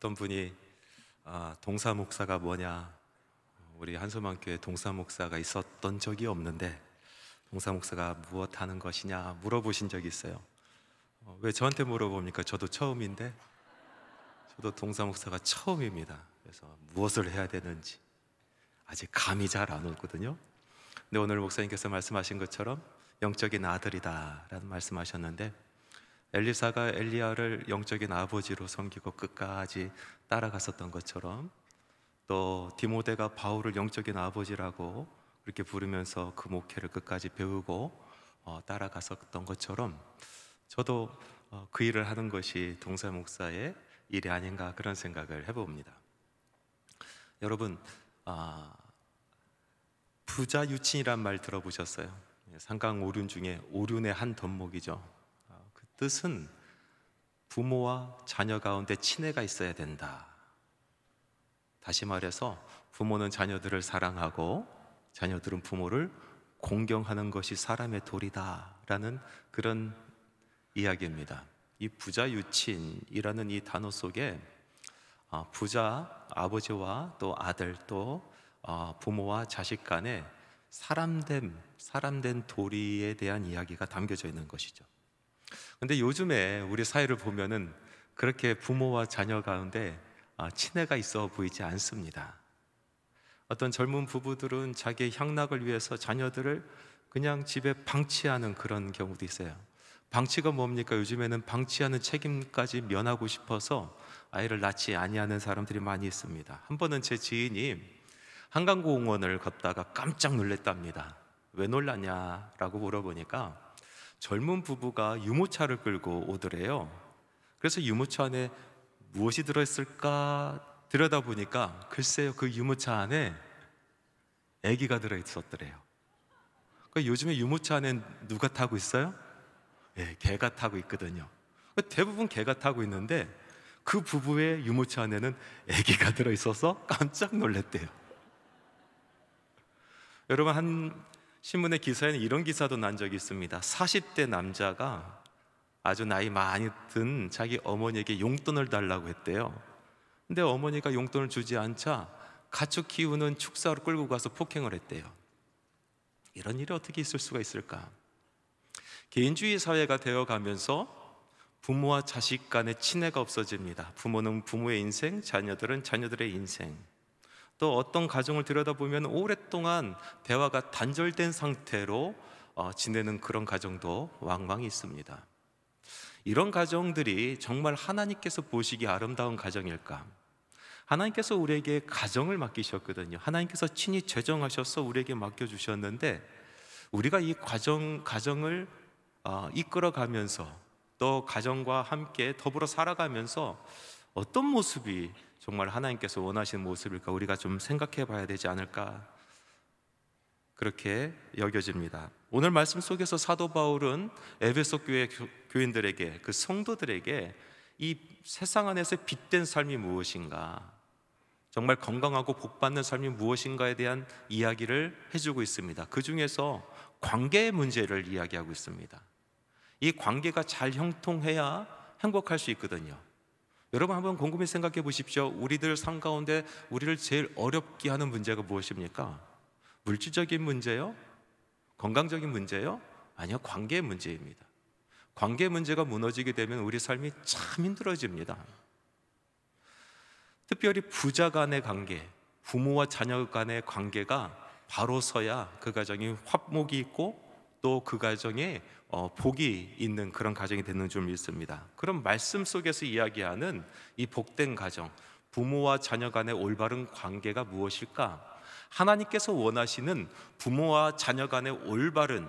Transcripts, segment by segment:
어떤 분이 동사 목사가 뭐냐, 우리 한소망교회 동사 목사가 있었던 적이 없는데 동사 목사가 무엇 하는 것이냐 물어보신 적이 있어요. 왜 저한테 물어봅니까? 저도 처음인데, 저도 동사 목사가 처음입니다. 그래서 무엇을 해야 되는지 아직 감이 잘 안 오거든요. 근데 오늘 목사님께서 말씀하신 것처럼 영적인 아들이다 라는 말씀하셨는데, 엘리사가 엘리야를 영적인 아버지로 섬기고 끝까지 따라갔었던 것처럼, 또 디모데가 바울을 영적인 아버지라고 그렇게 부르면서 그 목회를 끝까지 배우고 따라갔었던 것처럼, 저도 그 일을 하는 것이 동사 목사의 일이 아닌가 그런 생각을 해봅니다. 여러분, 부자 유친이란 말 들어보셨어요? 상강 오륜 중에 오륜의 한 덕목이죠. 그 뜻은 부모와 자녀 가운데 친애가 있어야 된다. 다시 말해서 부모는 자녀들을 사랑하고 자녀들은 부모를 공경하는 것이 사람의 도리다 라는 그런 이야기입니다. 이 부자 유친이라는 이 단어 속에 부자 아버지와 또 아들, 또 부모와 자식 간의 사람된 도리에 대한 이야기가 담겨져 있는 것이죠. 근데 요즘에 우리 사회를 보면은 그렇게 부모와 자녀 가운데 친애가 있어 보이지 않습니다. 어떤 젊은 부부들은 자기의 향락을 위해서 자녀들을 그냥 집에 방치하는 그런 경우도 있어요. 방치가 뭡니까? 요즘에는 방치하는 책임까지 면하고 싶어서 아이를 낳지 아니하는 사람들이 많이 있습니다. 한 번은 제 지인이 한강공원을 걷다가 깜짝 놀랐답니다. 왜 놀랐냐라고 물어보니까 젊은 부부가 유모차를 끌고 오더래요. 그래서 유모차 안에 무엇이 들어있을까 들여다보니까 글쎄요, 그 유모차 안에 아기가 들어있었더래요. 그러니까 요즘에 유모차 안에 누가 타고 있어요? 네, 개가 타고 있거든요. 대부분 개가 타고 있는데 그 부부의 유모차 안에는 아기가 들어있어서 깜짝 놀랐대요. 여러분, 한 신문의 기사에는 이런 기사도 난 적이 있습니다. 40대 남자가 아주 나이 많이 든 자기 어머니에게 용돈을 달라고 했대요. 근데 어머니가 용돈을 주지 않자 가축 키우는 축사로 끌고 가서 폭행을 했대요. 이런 일이 어떻게 있을 수가 있을까? 개인주의 사회가 되어가면서 부모와 자식 간의 친애가 없어집니다. 부모는 부모의 인생, 자녀들은 자녀들의 인생. 또 어떤 가정을 들여다보면 오랫동안 대화가 단절된 상태로 지내는 그런 가정도 왕왕 있습니다. 이런 가정들이 정말 하나님께서 보시기 아름다운 가정일까? 하나님께서 우리에게 가정을 맡기셨거든요. 하나님께서 친히 제정하셔서 우리에게 맡겨주셨는데, 우리가 이 가정을 이끌어가면서 또 가정과 함께 더불어 살아가면서 어떤 모습이 정말 하나님께서 원하시는 모습일까? 우리가 좀 생각해 봐야 되지 않을까? 그렇게 여겨집니다. 오늘 말씀 속에서 사도 바울은 에베소 교회 교인들에게, 그 성도들에게 이 세상 안에서 빛된 삶이 무엇인가, 정말 건강하고 복받는 삶이 무엇인가에 대한 이야기를 해주고 있습니다. 그 중에서 관계의 문제를 이야기하고 있습니다. 이 관계가 잘 형통해야 행복할 수 있거든요. 여러분, 한번 곰곰이 생각해 보십시오. 우리들 삶 가운데 우리를 제일 어렵게 하는 문제가 무엇입니까? 물질적인 문제요? 건강적인 문제요? 아니요, 관계의 문제입니다. 관계의 문제가 무너지게 되면 우리 삶이 참 힘들어집니다. 특별히 부자 간의 관계, 부모와 자녀 간의 관계가 바로 서야 그 가정이 화목이 있고 또 그 가정에 복이 있는 그런 가정이 되는 줄 믿습니다. 그럼 말씀 속에서 이야기하는 이 복된 가정, 부모와 자녀 간의 올바른 관계가 무엇일까? 하나님께서 원하시는 부모와 자녀 간의 올바른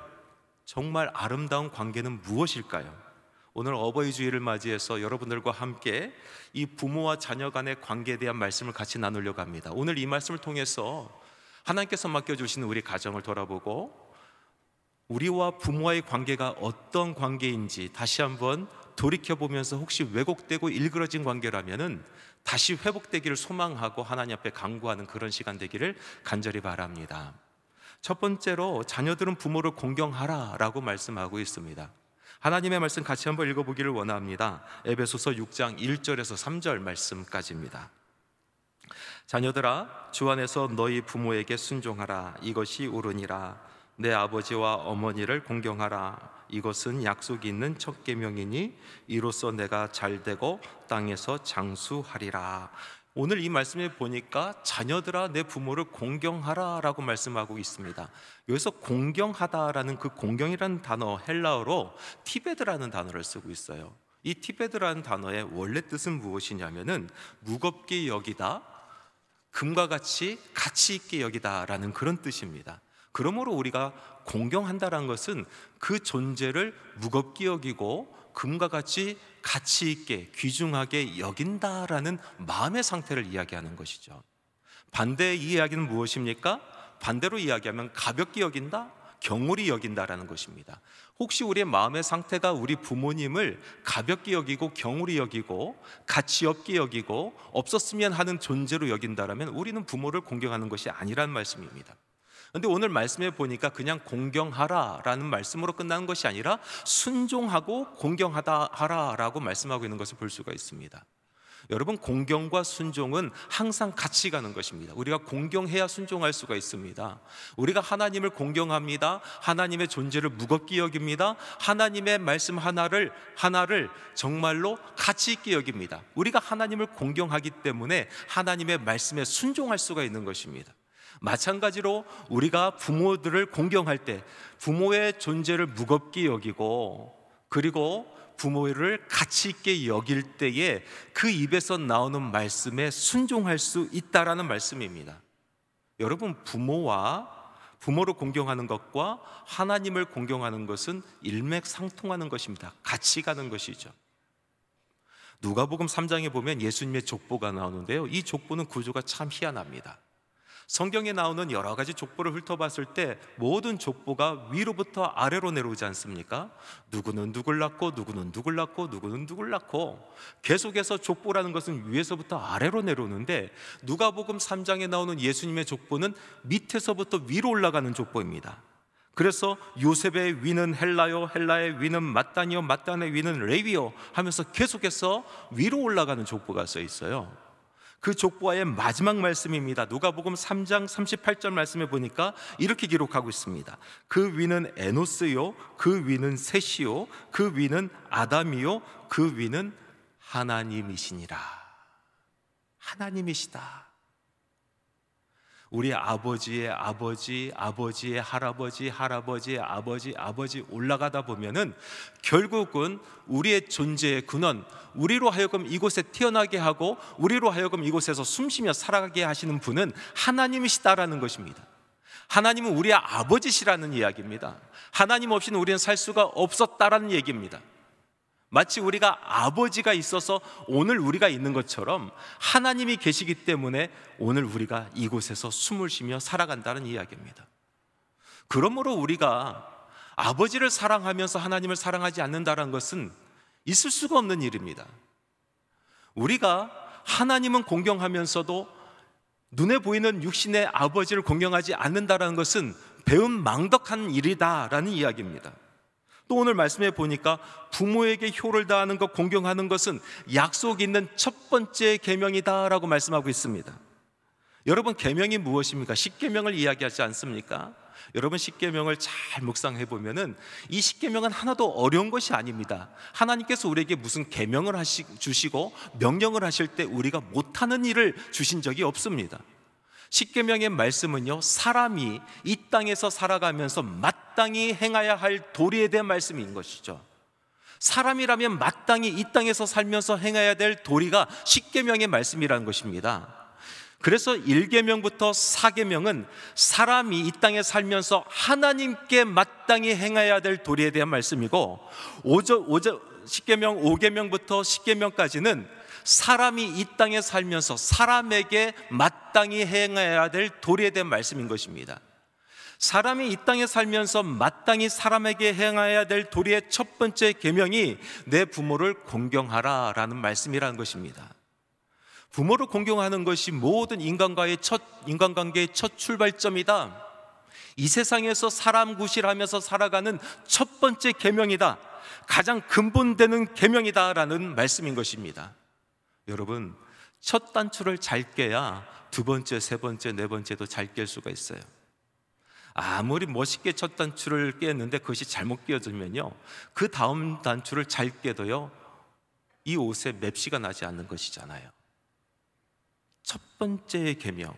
정말 아름다운 관계는 무엇일까요? 오늘 어버이 주일을 맞이해서 여러분들과 함께 이 부모와 자녀 간의 관계에 대한 말씀을 같이 나누려고 합니다. 오늘 이 말씀을 통해서 하나님께서 맡겨주신 우리 가정을 돌아보고 우리와 부모와의 관계가 어떤 관계인지 다시 한번 돌이켜보면서, 혹시 왜곡되고 일그러진 관계라면은 다시 회복되기를 소망하고 하나님 앞에 간구하는 그런 시간 되기를 간절히 바랍니다. 첫 번째로, 자녀들은 부모를 공경하라 라고 말씀하고 있습니다. 하나님의 말씀 같이 한번 읽어보기를 원합니다. 에베소서 6장 1절에서 3절 말씀까지입니다. 자녀들아, 주 안에서 너희 부모에게 순종하라. 이것이 옳으니라. 내 아버지와 어머니를 공경하라. 이것은 약속이 있는 첫 계명이니 이로써 내가 잘되고 땅에서 장수하리라. 오늘 이 말씀에 보니까 자녀들아 내 부모를 공경하라 라고 말씀하고 있습니다. 여기서 공경하다라는 그 공경이라는 단어, 헬라어로 티베드라는 단어를 쓰고 있어요. 이 티베드라는 단어의 원래 뜻은 무엇이냐면은 무겁게 여기다, 금과 같이 가치 있게 여기다 라는 그런 뜻입니다. 그러므로 우리가 공경한다는 것은 그 존재를 무겁게 여기고 금과 같이 가치 있게 귀중하게 여긴다라는 마음의 상태를 이야기하는 것이죠. 반대의 이 이야기는 무엇입니까? 반대로 이야기하면 가볍게 여긴다, 경홀히 여긴다라는 것입니다. 혹시 우리의 마음의 상태가 우리 부모님을 가볍게 여기고 경홀히 여기고 가치 없게 여기고 없었으면 하는 존재로 여긴다라면 우리는 부모를 공경하는 것이 아니라는 말씀입니다. 그런데 오늘 말씀에 보니까 그냥 공경하라라는 말씀으로 끝나는 것이 아니라 순종하고 공경하다 하라라고 말씀하고 있는 것을 볼 수가 있습니다. 여러분, 공경과 순종은 항상 같이 가는 것입니다. 우리가 공경해야 순종할 수가 있습니다. 우리가 하나님을 공경합니다. 하나님의 존재를 무겁게 여깁니다. 하나님의 말씀 하나를 정말로 가치 있게 여깁니다. 우리가 하나님을 공경하기 때문에 하나님의 말씀에 순종할 수가 있는 것입니다. 마찬가지로 우리가 부모들을 공경할 때 부모의 존재를 무겁게 여기고 그리고 부모를 가치 있게 여길 때에 그 입에서 나오는 말씀에 순종할 수 있다라는 말씀입니다. 여러분, 부모를 공경하는 것과 하나님을 공경하는 것은 일맥상통하는 것입니다. 같이 가는 것이죠. 누가복음 3장에 보면 예수님의 족보가 나오는데요, 이 족보는 구조가 참 희한합니다. 성경에 나오는 여러 가지 족보를 훑어봤을 때 모든 족보가 위로부터 아래로 내려오지 않습니까? 누구는 누굴 낳고 누구는 누굴 낳고 누구는 누굴 낳고 계속해서 족보라는 것은 위에서부터 아래로 내려오는데 누가복음 3장에 나오는 예수님의 족보는 밑에서부터 위로 올라가는 족보입니다. 그래서 요셉의 위는 헬라요, 헬라의 위는 마따니요, 마따의 위는 레위요 하면서 계속해서 위로 올라가는 족보가 써 있어요. 그 족보와의 마지막 말씀입니다. 누가복음 3장 38절 말씀에 보니까 이렇게 기록하고 있습니다. 그 위는 에노스요, 그 위는 셋이요, 그 위는 아담이요, 그 위는 하나님이시니라. 하나님이시다. 우리 아버지의 아버지, 아버지의 할아버지, 할아버지의 아버지, 아버지 올라가다 보면은 결국은 우리의 존재의 근원, 우리로 하여금 이곳에 태어나게 하고 우리로 하여금 이곳에서 숨쉬며 살아가게 하시는 분은 하나님이시다라는 것입니다. 하나님은 우리의 아버지시라는 이야기입니다. 하나님 없이는 우리는 살 수가 없었다라는 얘기입니다. 마치 우리가 아버지가 있어서 오늘 우리가 있는 것처럼 하나님이 계시기 때문에 오늘 우리가 이곳에서 숨을 쉬며 살아간다는 이야기입니다. 그러므로 우리가 아버지를 사랑하면서 하나님을 사랑하지 않는다는 것은 있을 수가 없는 일입니다. 우리가 하나님은 공경하면서도 눈에 보이는 육신의 아버지를 공경하지 않는다는 것은 배은망덕한 일이다라는 이야기입니다. 또 오늘 말씀해 보니까 부모에게 효를 다하는 것, 공경하는 것은 약속 있는 첫 번째 계명이다라고 말씀하고 있습니다. 여러분, 계명이 무엇입니까? 십계명을 이야기하지 않습니까? 여러분, 십계명을 잘 묵상해 보면은 이 십계명은 하나도 어려운 것이 아닙니다. 하나님께서 우리에게 무슨 계명을 주시고 명령을 하실 때 우리가 못하는 일을 주신 적이 없습니다. 십계명의 말씀은요, 사람이 이 땅에서 살아가면서 마땅히 행해야 할 도리에 대한 말씀인 것이죠. 사람이라면 마땅히 이 땅에서 살면서 행해야 될 도리가 십계명의 말씀이라는 것입니다. 그래서 1계명부터 4계명은 사람이 이 땅에 살면서 하나님께 마땅히 행해야 될 도리에 대한 말씀이고, 10계명, 5계명부터 10계명까지는 사람이 이 땅에 살면서 사람에게 마땅히 행해야 될 도리에 대한 말씀인 것입니다. 사람이 이 땅에 살면서 마땅히 사람에게 행해야 될 도리의 첫 번째 계명이 내 부모를 공경하라라는 말씀이라는 것입니다. 부모를 공경하는 것이 모든 인간관계의 첫 출발점이다. 이 세상에서 사람 구실하면서 살아가는 첫 번째 계명이다. 가장 근본되는 계명이다라는 말씀인 것입니다. 여러분, 첫 단추를 잘 깨야 두 번째, 세 번째, 네 번째도 잘 깰 수가 있어요. 아무리 멋있게 첫 단추를 깼는데 그것이 잘못 끼어들면요, 그 다음 단추를 잘 깨도요, 이 옷에 맵시가 나지 않는 것이잖아요. 첫 번째의 계명,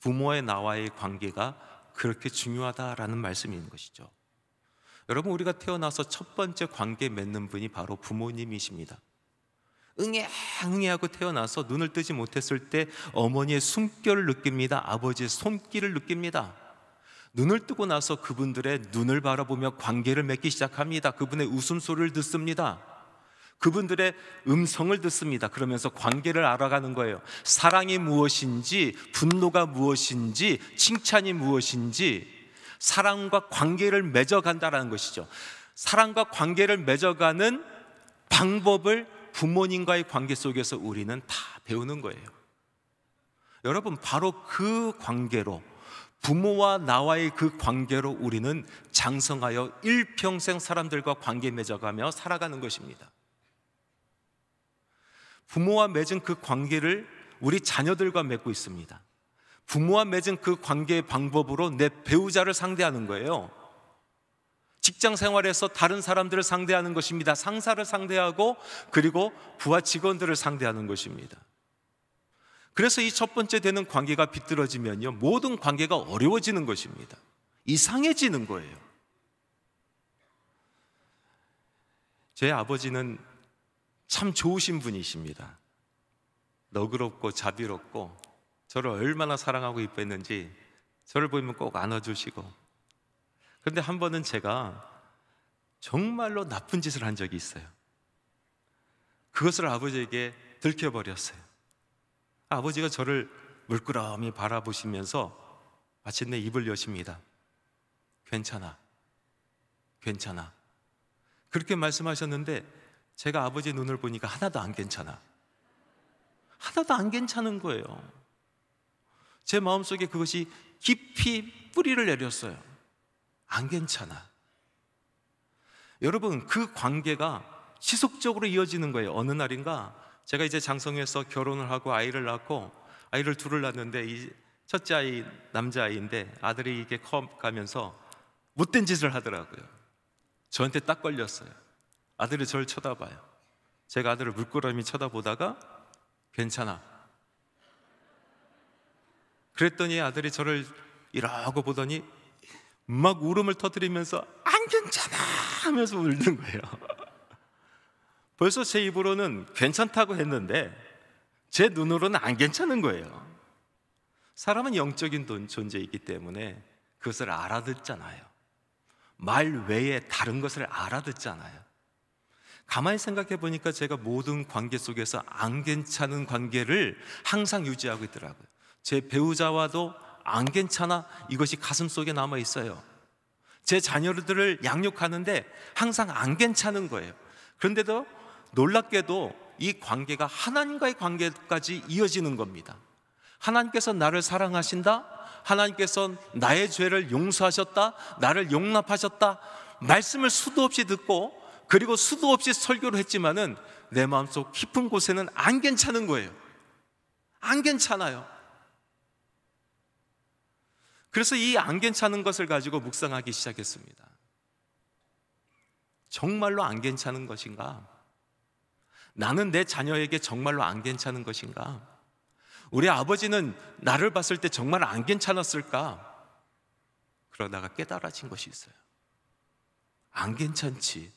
부모의 나와의 관계가 그렇게 중요하다라는 말씀인 것이죠. 여러분, 우리가 태어나서 첫 번째 관계 맺는 분이 바로 부모님이십니다. 응애응애하고 태어나서 눈을 뜨지 못했을 때 어머니의 숨결을 느낍니다. 아버지의 손길을 느낍니다. 눈을 뜨고 나서 그분들의 눈을 바라보며 관계를 맺기 시작합니다. 그분의 웃음소리를 듣습니다. 그분들의 음성을 듣습니다. 그러면서 관계를 알아가는 거예요. 사랑이 무엇인지, 분노가 무엇인지, 칭찬이 무엇인지, 사랑과 관계를 맺어간다는 것이죠. 사랑과 관계를 맺어가는 방법을 부모님과의 관계 속에서 우리는 다 배우는 거예요. 여러분, 바로 그 관계로, 부모와 나와의 그 관계로 우리는 장성하여 일평생 사람들과 관계 맺어가며 살아가는 것입니다. 부모와 맺은 그 관계를 우리 자녀들과 맺고 있습니다. 부모와 맺은 그 관계의 방법으로 내 배우자를 상대하는 거예요. 직장 생활에서 다른 사람들을 상대하는 것입니다. 상사를 상대하고, 그리고 부하 직원들을 상대하는 것입니다. 그래서 이 첫 번째 되는 관계가 비뚤어지면요, 모든 관계가 어려워지는 것입니다. 이상해지는 거예요. 제 아버지는 참 좋으신 분이십니다. 너그럽고 자비롭고 저를 얼마나 사랑하고 이뻐했는지 저를 보면 꼭 안아주시고, 그런데 한 번은 제가 정말로 나쁜 짓을 한 적이 있어요. 그것을 아버지에게 들켜버렸어요. 아버지가 저를 물끄러미 바라보시면서 마침내 입을 여십니다. 괜찮아, 괜찮아, 그렇게 말씀하셨는데 제가 아버지 눈을 보니까 하나도 안 괜찮아. 하나도 안 괜찮은 거예요. 제 마음속에 그것이 깊이 뿌리를 내렸어요. 안 괜찮아. 여러분, 그 관계가 지속적으로 이어지는 거예요. 어느 날인가 제가 이제 장성해서 결혼을 하고 아이를 낳고, 아이를 둘을 낳았는데 이 첫째 아이 남자아이인데 아들이 이게 커가면서 못된 짓을 하더라고요. 저한테 딱 걸렸어요. 아들이 저를 쳐다봐요. 제가 아들을 물끄러미 쳐다보다가 괜찮아, 그랬더니 아들이 저를 이러고 보더니 막 울음을 터뜨리면서 안 괜찮아 하면서 울는 거예요. 벌써 제 입으로는 괜찮다고 했는데 제 눈으로는 안 괜찮은 거예요. 사람은 영적인 존재이기 때문에 그것을 알아듣잖아요. 말 외에 다른 것을 알아듣잖아요. 가만히 생각해 보니까 제가 모든 관계 속에서 안 괜찮은 관계를 항상 유지하고 있더라고요. 제 배우자와도 안 괜찮아, 이것이 가슴 속에 남아 있어요. 제 자녀들을 양육하는데 항상 안 괜찮은 거예요. 그런데도 놀랍게도 이 관계가 하나님과의 관계까지 이어지는 겁니다. 하나님께서 나를 사랑하신다, 하나님께서 나의 죄를 용서하셨다, 나를 용납하셨다, 말씀을 수도 없이 듣고, 그리고 수도 없이 설교를 했지만은 내 마음속 깊은 곳에는 안 괜찮은 거예요. 안 괜찮아요. 그래서 이 안 괜찮은 것을 가지고 묵상하기 시작했습니다. 정말로 안 괜찮은 것인가? 나는 내 자녀에게 정말로 안 괜찮은 것인가? 우리 아버지는 나를 봤을 때 정말 안 괜찮았을까? 그러다가 깨달아진 것이 있어요. 안 괜찮지.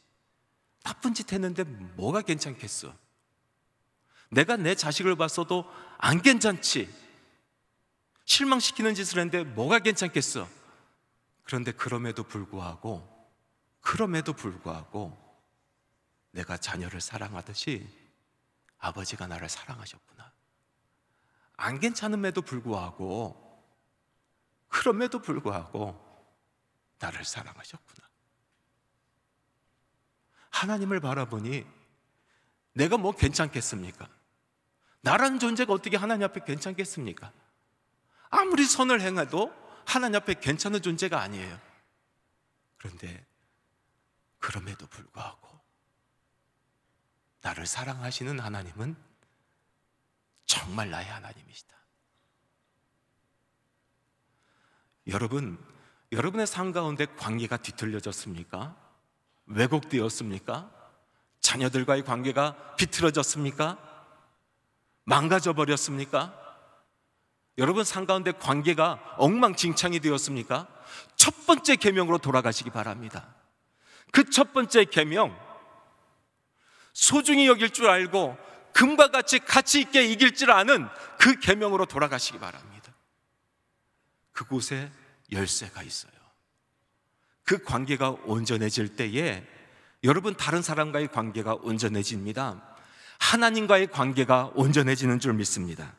나쁜 짓 했는데 뭐가 괜찮겠어? 내가 내 자식을 봤어도 안 괜찮지. 실망시키는 짓을 했는데 뭐가 괜찮겠어? 그런데 그럼에도 불구하고 내가 자녀를 사랑하듯이 아버지가 나를 사랑하셨구나. 안 괜찮음에도 불구하고, 그럼에도 불구하고 나를 사랑하셨구나. 하나님을 바라보니 내가 뭐 괜찮겠습니까? 나라는 존재가 어떻게 하나님 앞에 괜찮겠습니까? 아무리 선을 행해도 하나님 앞에 괜찮은 존재가 아니에요. 그런데 그럼에도 불구하고 나를 사랑하시는 하나님은 정말 나의 하나님이시다. 여러분, 여러분의 삶 가운데 관계가 뒤틀려졌습니까? 왜곡되었습니까? 자녀들과의 관계가 비틀어졌습니까? 망가져 버렸습니까? 여러분 삶 가운데 관계가 엉망진창이 되었습니까? 첫 번째 계명으로 돌아가시기 바랍니다. 그 첫 번째 계명, 소중히 여길 줄 알고 금과 같이 가치 있게 이길 줄 아는 그 계명으로 돌아가시기 바랍니다. 그곳에 열쇠가 있어요. 그 관계가 온전해질 때에 여러분 다른 사람과의 관계가 온전해집니다. 하나님과의 관계가 온전해지는 줄 믿습니다.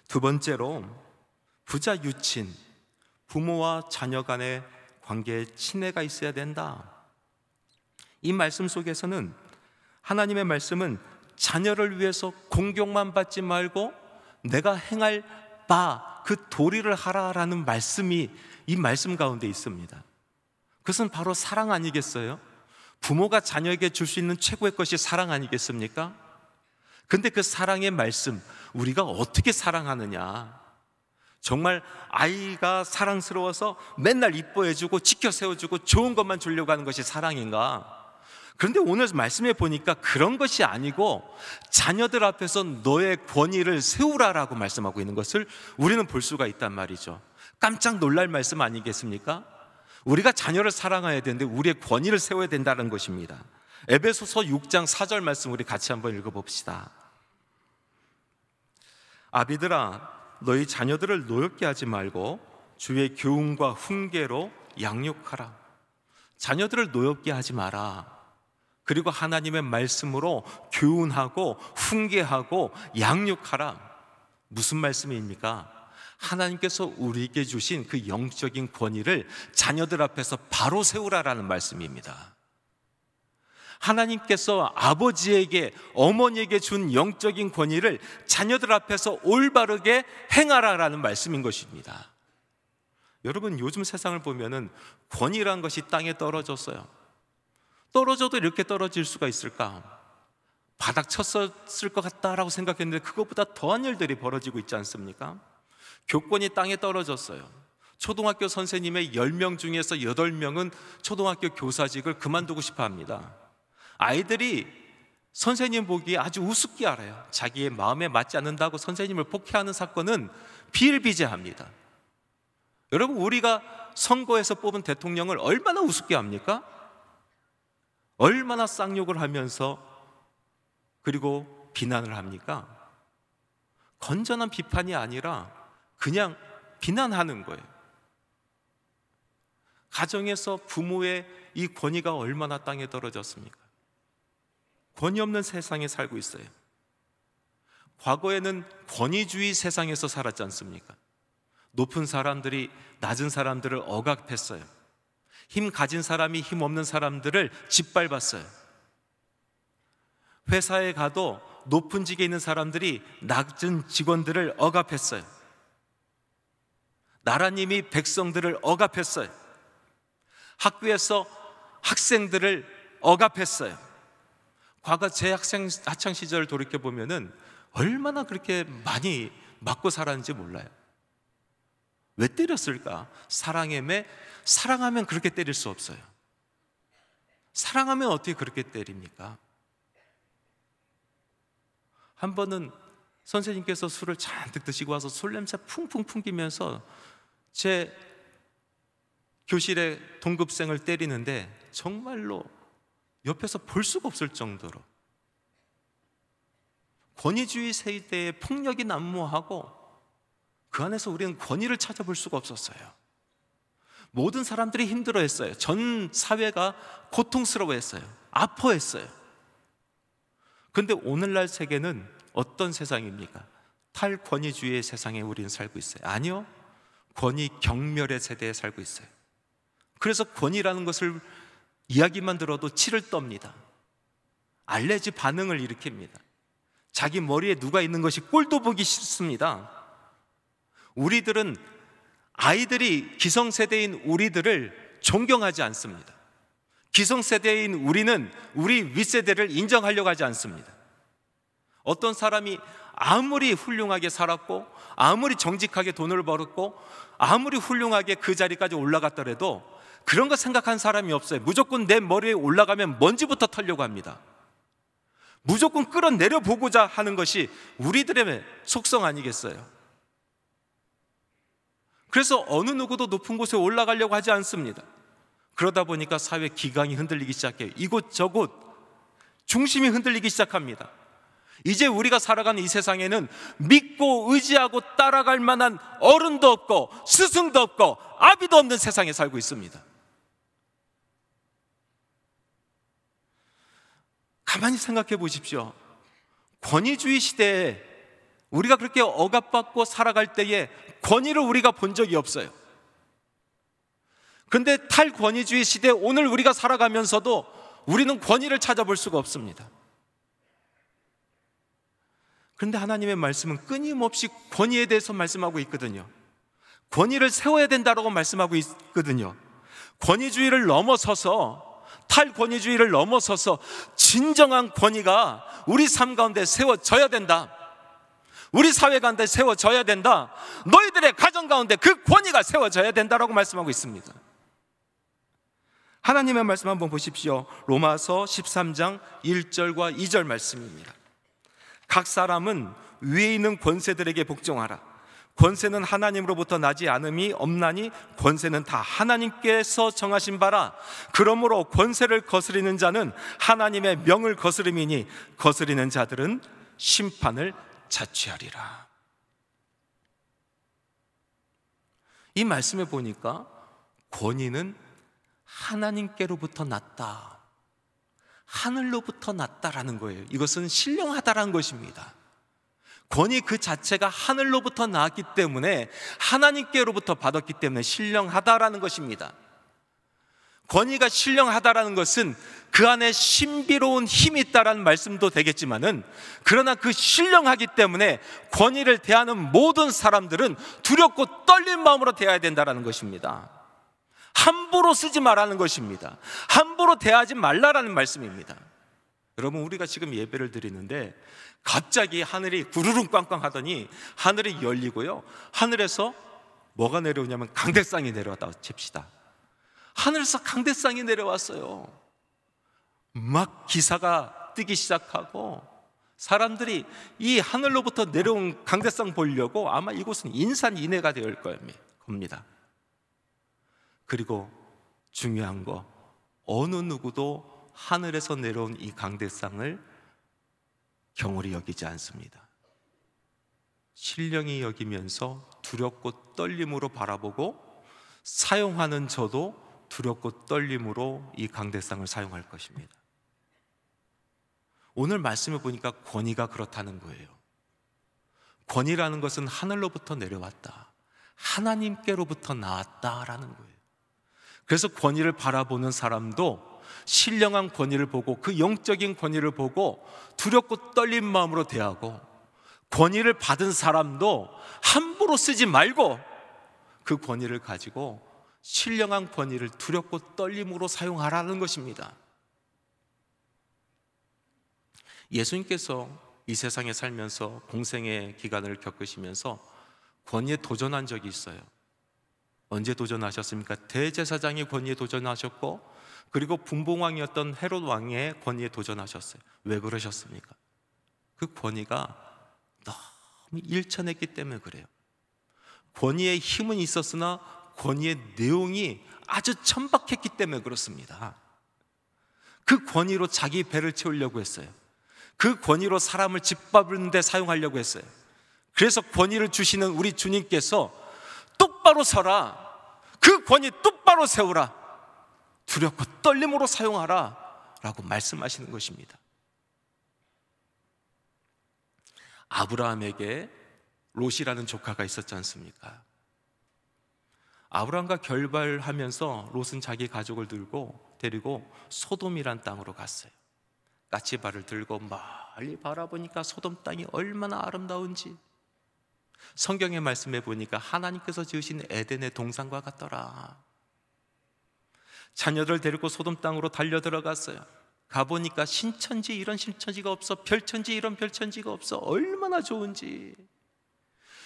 두 번째로 부자 유친, 부모와 자녀 간의 관계에 친애가 있어야 된다. 이 말씀 속에서는 하나님의 말씀은 자녀를 위해서 공경만 받지 말고 내가 행할 바 그 도리를 하라라는 말씀이 이 말씀 가운데 있습니다. 그것은 바로 사랑 아니겠어요? 부모가 자녀에게 줄 수 있는 최고의 것이 사랑 아니겠습니까? 근데 그 사랑의 말씀, 우리가 어떻게 사랑하느냐? 정말 아이가 사랑스러워서 맨날 이뻐해주고 지켜 세워주고 좋은 것만 주려고 하는 것이 사랑인가? 그런데 오늘 말씀에 보니까 그런 것이 아니고 자녀들 앞에서 너의 권위를 세우라라고 말씀하고 있는 것을 우리는 볼 수가 있단 말이죠. 깜짝 놀랄 말씀 아니겠습니까? 우리가 자녀를 사랑해야 되는데 우리의 권위를 세워야 된다는 것입니다. 에베소서 6장 4절 말씀 우리 같이 한번 읽어봅시다. 아비들아, 너희 자녀들을 노엽게 하지 말고 주의 교훈과 훈계로 양육하라. 자녀들을 노엽게 하지 마라. 그리고 하나님의 말씀으로 교훈하고 훈계하고 양육하라. 무슨 말씀입니까? 하나님께서 우리에게 주신 그 영적인 권위를 자녀들 앞에서 바로 세우라라는 말씀입니다. 하나님께서 아버지에게, 어머니에게 준 영적인 권위를 자녀들 앞에서 올바르게 행하라라는 말씀인 것입니다. 여러분, 요즘 세상을 보면은 권위란 것이 땅에 떨어졌어요. 떨어져도 이렇게 떨어질 수가 있을까? 바닥 쳤을 것 같다라고 생각했는데 그것보다 더한 일들이 벌어지고 있지 않습니까? 교권이 땅에 떨어졌어요. 초등학교 선생님의 10명 중에서 8명은 초등학교 교사직을 그만두고 싶어 합니다. 아이들이 선생님 보기에 아주 우습게 알아요. 자기의 마음에 맞지 않는다고 선생님을 폭행하는 사건은 비일비재합니다. 여러분, 우리가 선거에서 뽑은 대통령을 얼마나 우습게 합니까? 얼마나 쌍욕을 하면서 그리고 비난을 합니까? 건전한 비판이 아니라 그냥 비난하는 거예요. 가정에서 부모의 이 권위가 얼마나 땅에 떨어졌습니까? 권위 없는 세상에 살고 있어요. 과거에는 권위주의 세상에서 살았지 않습니까? 높은 사람들이 낮은 사람들을 억압했어요. 힘 가진 사람이 힘 없는 사람들을 짓밟았어요. 회사에 가도 높은 직에 있는 사람들이 낮은 직원들을 억압했어요. 나라님이 백성들을 억압했어요. 학교에서 학생들을 억압했어요. 과거 제 학창시절을 돌이켜보면은 얼마나 그렇게 많이 맞고 살았는지 몰라요. 왜 때렸을까? 사랑하면 그렇게 때릴 수 없어요. 사랑하면 어떻게 그렇게 때립니까? 한 번은 선생님께서 술을 잔뜩 드시고 와서 술 냄새 풍풍 풍기면서 제 교실의 동급생을 때리는데 정말로 옆에서 볼 수가 없을 정도로 권위주의 세대의 폭력이 난무하고 그 안에서 우리는 권위를 찾아볼 수가 없었어요. 모든 사람들이 힘들어했어요. 전 사회가 고통스러워했어요. 아파했어요. 그런데 오늘날 세계는 어떤 세상입니까? 탈권위주의의 세상에 우리는 살고 있어요. 아니요, 권위 경멸의 세대에 살고 있어요. 그래서 권위라는 것을 이야기만 들어도 치를 떱니다. 알레르기 반응을 일으킵니다. 자기 머리에 누가 있는 것이 꼴도 보기 싫습니다. 우리들은 아이들이 기성세대인 우리들을 존경하지 않습니다. 기성세대인 우리는 우리 윗세대를 인정하려고 하지 않습니다. 어떤 사람이 아무리 훌륭하게 살았고 아무리 정직하게 돈을 벌었고 아무리 훌륭하게 그 자리까지 올라갔더라도 그런 거 생각한 사람이 없어요. 무조건 내 머리에 올라가면 먼지부터 털려고 합니다. 무조건 끌어내려 보고자 하는 것이 우리들의 속성 아니겠어요? 그래서 어느 누구도 높은 곳에 올라가려고 하지 않습니다. 그러다 보니까 사회 기강이 흔들리기 시작해요. 이곳저곳 중심이 흔들리기 시작합니다. 이제 우리가 살아가는 이 세상에는 믿고 의지하고 따라갈 만한 어른도 없고 스승도 없고 아비도 없는 세상에 살고 있습니다. 가만히 생각해 보십시오. 권위주의 시대에 우리가 그렇게 억압받고 살아갈 때에 권위를 우리가 본 적이 없어요. 그런데 탈권위주의 시대에 오늘 우리가 살아가면서도 우리는 권위를 찾아볼 수가 없습니다. 그런데 하나님의 말씀은 끊임없이 권위에 대해서 말씀하고 있거든요. 권위를 세워야 된다고 말씀하고 있거든요. 권위주의를 넘어서서, 탈권위주의를 넘어서서 진정한 권위가 우리 삶 가운데 세워져야 된다. 우리 사회 가운데 세워져야 된다. 너희들의 가정 가운데 그 권위가 세워져야 된다라고 말씀하고 있습니다. 하나님의 말씀 한번 보십시오. 로마서 13장 1절과 2절 말씀입니다. 각 사람은 위에 있는 권세들에게 복종하라. 권세는 하나님으로부터 나지 않음이 없나니 권세는 다 하나님께서 정하신 바라. 그러므로 권세를 거스리는 자는 하나님의 명을 거스름이니 거스리는 자들은 심판을 자취하리라. 이 말씀에 보니까 권위는 하나님께로부터 났다, 하늘로부터 났다라는 거예요. 이것은 신령하다라는 것입니다. 권위 그 자체가 하늘로부터 나왔기 때문에, 하나님께로부터 받았기 때문에 신령하다라는 것입니다. 권위가 신령하다라는 것은 그 안에 신비로운 힘이 있다라는 말씀도 되겠지만은, 그러나 그 신령하기 때문에 권위를 대하는 모든 사람들은 두렵고 떨린 마음으로 대해야 된다라는 것입니다. 함부로 쓰지 말라는 것입니다. 함부로 대하지 말라라는 말씀입니다. 여러분, 우리가 지금 예배를 드리는데 갑자기 하늘이 구르릉 꽝꽝 하더니 하늘이 열리고요, 하늘에서 뭐가 내려오냐면 강대상이 내려왔다고 칩시다. 하늘에서 강대상이 내려왔어요. 막 기사가 뜨기 시작하고 사람들이 이 하늘로부터 내려온 강대상 보려고 아마 이곳은 인산인해가 될 겁니다. 그리고 중요한 거, 어느 누구도 하늘에서 내려온 이 강대상을 경홀히 여기지 않습니다. 신령히 여기면서 두렵고 떨림으로 바라보고, 사용하는 저도 두렵고 떨림으로 이 강대상을 사용할 것입니다. 오늘 말씀을 보니까 권위가 그렇다는 거예요. 권위라는 것은 하늘로부터 내려왔다, 하나님께로부터 나왔다라는 거예요. 그래서 권위를 바라보는 사람도 신령한 권위를 보고, 그 영적인 권위를 보고 두렵고 떨린 마음으로 대하고, 권위를 받은 사람도 함부로 쓰지 말고 그 권위를 가지고 신령한 권위를 두렵고 떨림으로 사용하라는 것입니다. 예수님께서 이 세상에 살면서 공생의 기간을 겪으시면서 권위에 도전한 적이 있어요. 언제 도전하셨습니까? 대제사장의 권위에 도전하셨고, 그리고 분봉왕이었던 헤롯 왕의 권위에 도전하셨어요. 왜 그러셨습니까? 그 권위가 너무 일천했기 때문에 그래요. 권위의 힘은 있었으나 권위의 내용이 아주 천박했기 때문에 그렇습니다. 그 권위로 자기 배를 채우려고 했어요. 그 권위로 사람을 짓밟는 데 사용하려고 했어요. 그래서 권위를 주시는 우리 주님께서 똑바로 서라, 그 권위 똑바로 세우라, 두렵고 떨림으로 사용하라 라고 말씀하시는 것입니다. 아브라함에게 롯이라는 조카가 있었지 않습니까? 아브라함과 결발하면서 롯은 자기 가족을 데리고 소돔이란 땅으로 갔어요. 까치발을 들고 멀리 바라보니까 소돔 땅이 얼마나 아름다운지, 성경의 말씀에 보니까 하나님께서 지으신 에덴의 동산과 같더라. 자녀들 데리고 소돔 땅으로 달려 들어갔어요. 가보니까 신천지 이런 신천지가 없어, 별천지 이런 별천지가 없어. 얼마나 좋은지.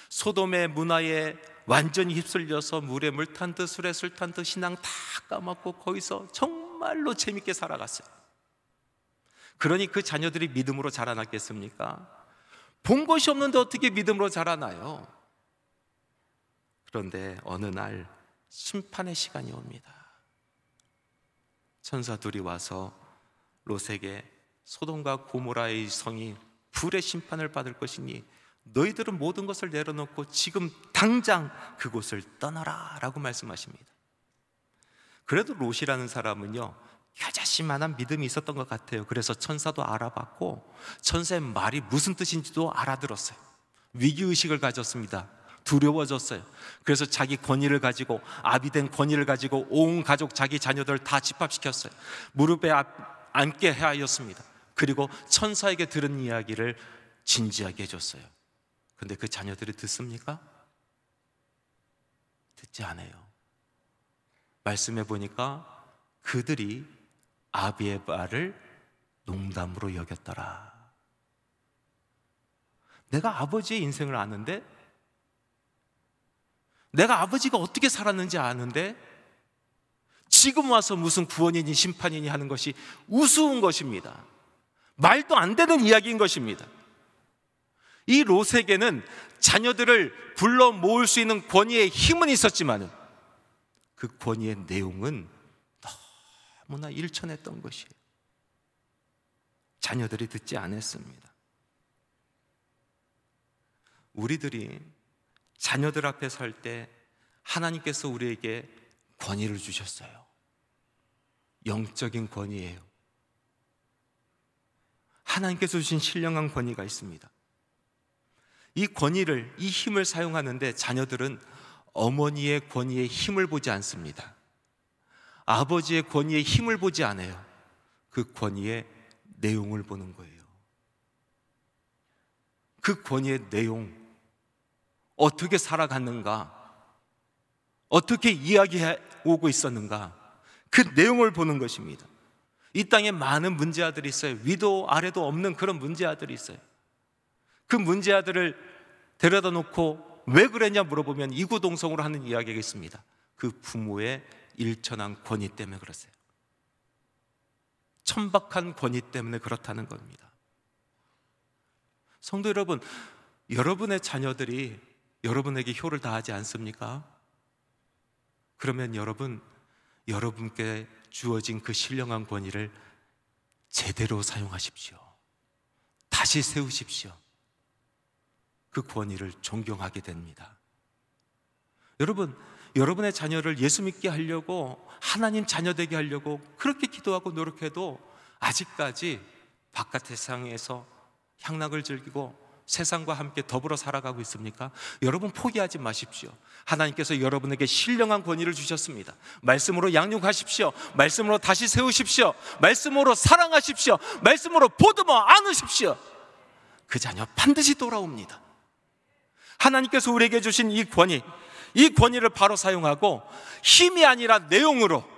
소돔의 문화에 완전히 휩쓸려서 물에 물 탄 듯 술에 술 탄 듯 신앙 다 까먹고 거기서 정말로 재밌게 살아갔어요. 그러니 그 자녀들이 믿음으로 자라났겠습니까? 본 것이 없는데 어떻게 믿음으로 자라나요? 그런데 어느 날 심판의 시간이 옵니다. 천사 둘이 와서 롯에게 소돔과 고모라의 성이 불의 심판을 받을 것이니 너희들은 모든 것을 내려놓고 지금 당장 그곳을 떠나라 라고 말씀하십니다. 그래도 롯이라는 사람은요, 겨자씨만한 믿음이 있었던 것 같아요. 그래서 천사도 알아봤고 천사의 말이 무슨 뜻인지도 알아들었어요. 위기의식을 가졌습니다. 두려워졌어요. 그래서 자기 권위를 가지고, 아비된 권위를 가지고 온 가족, 자기 자녀들 다 집합시켰어요. 무릎에 앉게 하였습니다. 그리고 천사에게 들은 이야기를 진지하게 해줬어요. 근데 그 자녀들이 듣습니까? 듣지 않아요. 말씀해 보니까 그들이 아비의 말을 농담으로 여겼더라. 내가 아버지의 인생을 아는데, 내가 아버지가 어떻게 살았는지 아는데 지금 와서 무슨 구원이니 심판이니 하는 것이 우스운 것입니다. 말도 안 되는 이야기인 것입니다. 이 롯에게는 자녀들을 불러 모을 수 있는 권위의 힘은 있었지만 그 권위의 내용은 너무나 일천했던 것이에요. 자녀들이 듣지 않았습니다. 우리들이 자녀들 앞에 설 때 하나님께서 우리에게 권위를 주셨어요. 영적인 권위예요. 하나님께서 주신 신령한 권위가 있습니다. 이 권위를, 이 힘을 사용하는데 자녀들은 어머니의 권위의 힘을 보지 않습니다. 아버지의 권위의 힘을 보지 않아요. 그 권위의 내용을 보는 거예요. 그 권위의 내용, 어떻게 살아갔는가, 어떻게 이야기해 오고 있었는가, 그 내용을 보는 것입니다. 이 땅에 많은 문제아들이 있어요. 위도 아래도 없는 그런 문제아들이 있어요. 그 문제아들을 데려다 놓고 왜 그랬냐 물어보면 이구동성으로 하는 이야기가 있습니다. 그 부모의 일천한 권위 때문에 그러세요. 천박한 권위 때문에 그렇다는 겁니다. 성도 여러분, 여러분의 자녀들이 여러분에게 효를 다하지 않습니까? 그러면 여러분께 주어진 그 신령한 권위를 제대로 사용하십시오. 다시 세우십시오. 그 권위를 존경하게 됩니다. 여러분의 자녀를 예수 믿게 하려고, 하나님 자녀 되게 하려고 그렇게 기도하고 노력해도 아직까지 바깥 세상에서 향락을 즐기고 세상과 함께 더불어 살아가고 있습니까? 여러분 포기하지 마십시오. 하나님께서 여러분에게 신령한 권위를 주셨습니다. 말씀으로 양육하십시오. 말씀으로 다시 세우십시오. 말씀으로 사랑하십시오. 말씀으로 보듬어 안으십시오. 그 자녀 반드시 돌아옵니다. 하나님께서 우리에게 주신 이 권위를 바로 사용하고 힘이 아니라 내용으로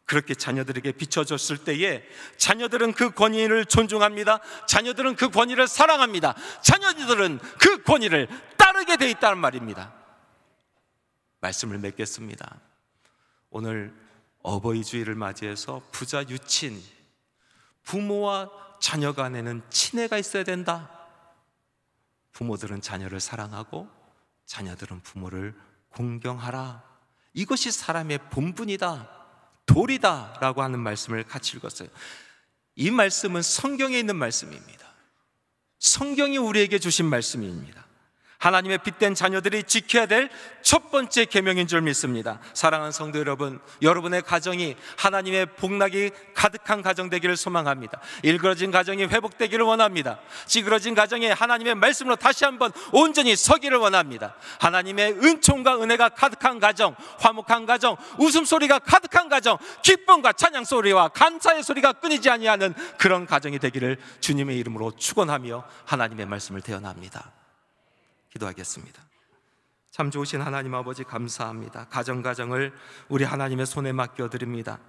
그렇게 자녀들에게 비춰줬을 때에 자녀들은 그 권위를 존중합니다. 자녀들은 그 권위를 사랑합니다. 자녀들은 그 권위를 따르게 돼 있다는 말입니다. 말씀을 맺겠습니다. 오늘 어버이 주일을 맞이해서 부자 유친, 부모와 자녀 간에는 친애가 있어야 된다. 부모들은 자녀를 사랑하고 자녀들은 부모를 공경하라. 이것이 사람의 본분이다, 도리다 라고 하는 말씀을 같이 읽었어요. 이 말씀은 성경에 있는 말씀입니다. 성경이 우리에게 주신 말씀입니다. 하나님의 빛된 자녀들이 지켜야 될 첫 번째 계명인 줄 믿습니다. 사랑하는 성도 여러분, 여러분의 가정이 하나님의 복락이 가득한 가정 되기를 소망합니다. 일그러진 가정이 회복되기를 원합니다. 찌그러진 가정에 하나님의 말씀으로 다시 한번 온전히 서기를 원합니다. 하나님의 은총과 은혜가 가득한 가정, 화목한 가정, 웃음소리가 가득한 가정, 기쁨과 찬양소리와 감사의 소리가 끊이지 아니하는 그런 가정이 되기를 주님의 이름으로 축원하며 하나님의 말씀을 대언합니다. 기도하겠습니다. 참 좋으신 하나님 아버지 감사합니다. 가정을 우리 하나님의 손에 맡겨드립니다.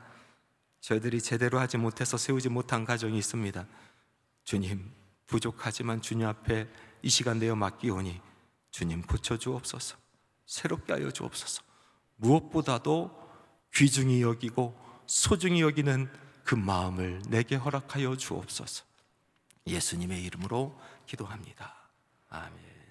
저희들이 제대로 하지 못해서 세우지 못한 가정이 있습니다. 주님, 부족하지만 주님 앞에 이 시간 내어 맡기오니 주님 고쳐주옵소서, 새롭게 하여 주옵소서. 무엇보다도 귀중히 여기고 소중히 여기는 그 마음을 내게 허락하여 주옵소서. 예수님의 이름으로 기도합니다. 아멘.